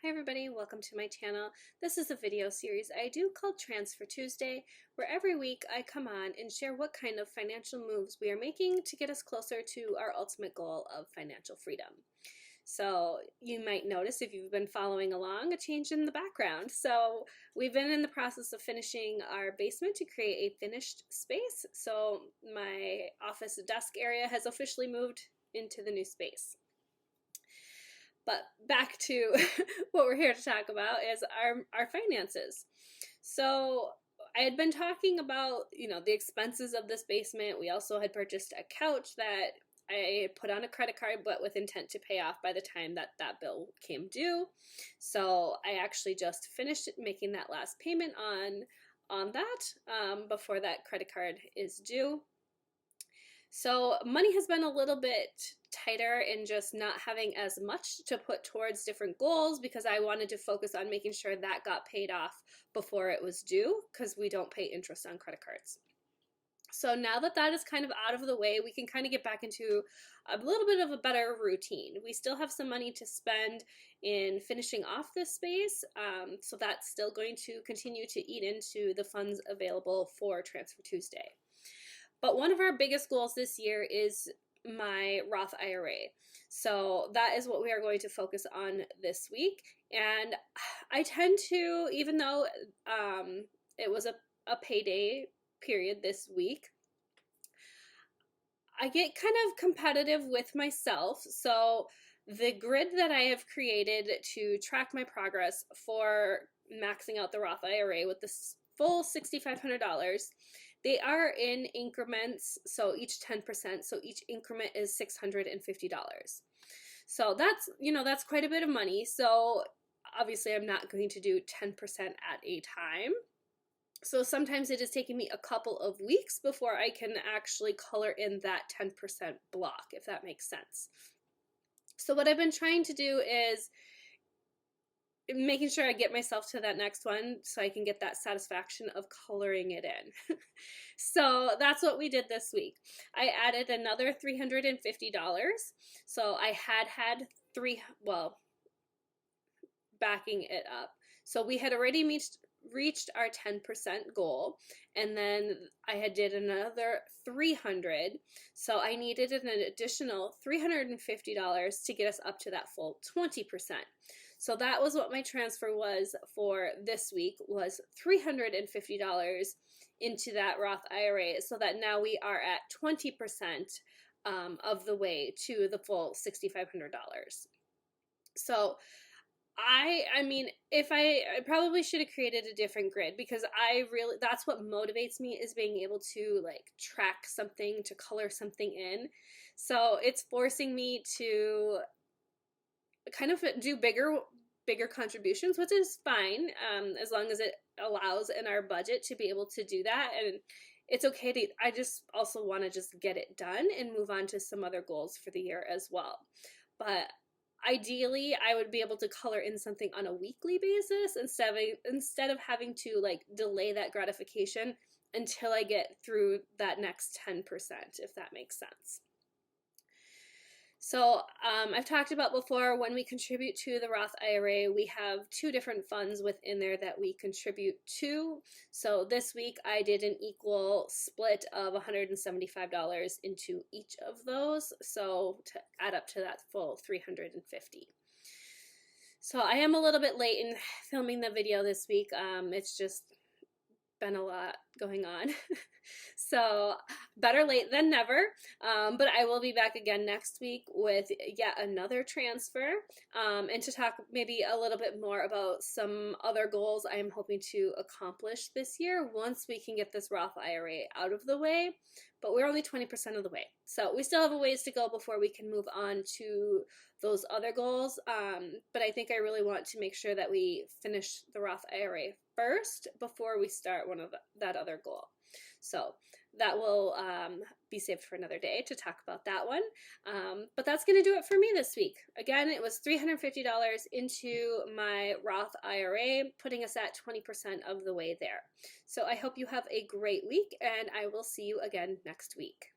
Hi everybody, welcome to my channel. This is a video series I do called Transfer Tuesday, where every week I come on and share what kind of financial moves we are making to get us closer to our ultimate goal of financial freedom. So you might notice, if you've been following along, a change in the background. So we've been in the process of finishing our basement to create a finished space. So my office desk area has officially moved into the new space. But back to what we're here to talk about is our finances. So I had been talking about, the expenses of this basement. We also had purchased a couch that I had put on a credit card, but with intent to pay off by the time that bill came due. So I actually just finished making that last payment on that before that credit card is due. So money has been a little bit tighter in just not having as much to put towards different goals, because I wanted to focus on making sure that got paid off before it was due, because we don't pay interest on credit cards. So now that that is kind of out of the way, we can kind of get back into a little bit of a better routine. We still have some money to spend in finishing off this space, so that's still going to continue to eat into the funds available for Transfer Tuesday. But one of our biggest goals this year is my Roth IRA. So that is what we are going to focus on this week. And I tend to, even though it was a payday period this week, I get kind of competitive with myself. So the grid that I have created to track my progress for maxing out the Roth IRA with this full $6,500, they are in increments, so each 10%, so each increment is $650. So that's quite a bit of money. So obviously I'm not going to do 10% at a time. So sometimes it is taking me a couple of weeks before I can actually color in that 10% block, if that makes sense. So what I've been trying to do is making sure I get myself to that next one so I can get that satisfaction of coloring it in. So that's what we did this week. I added another $350. So I had backing it up. So we had already reached our 10% goal, and then I had did another 300. So I needed an additional $350 to get us up to that full 20%. So that was what my transfer was for this week, was $350 into that Roth IRA, so that now we are at 20% of the way to the full $6,500. So I mean, if I probably should have created a different grid, because that's what motivates me, is being able to like track something, to color something in. So it's forcing me to kind of do bigger contributions, which is fine, as long as it allows in our budget to be able to do that. And it's okay to, I just also want to just get it done and move on to some other goals for the year as well. But ideally, I would be able to color in something on a weekly basis instead of having to like delay that gratification until I get through that next 10%, if that makes sense. So I've talked about before, when we contribute to the Roth IRA, we have two different funds within there that we contribute to. So this week I did an equal split of $175 into each of those, so to add up to that full $350. So I am a little bit late in filming the video this week. It's just been a lot going on. So better late than never, but I will be back again next week with yet another transfer, and to talk maybe a little bit more about some other goals I am hoping to accomplish this year once we can get this Roth IRA out of the way. But we're only 20% of the way, so we still have a ways to go before we can move on to those other goals. But I think I really want to make sure that we finish the Roth IRA first before we start that other goal. So that will be saved for another day to talk about that one. But that's going to do it for me this week. Again, it was $350 into my Roth IRA, putting us at 20% of the way there. So I hope you have a great week, and I will see you again next week.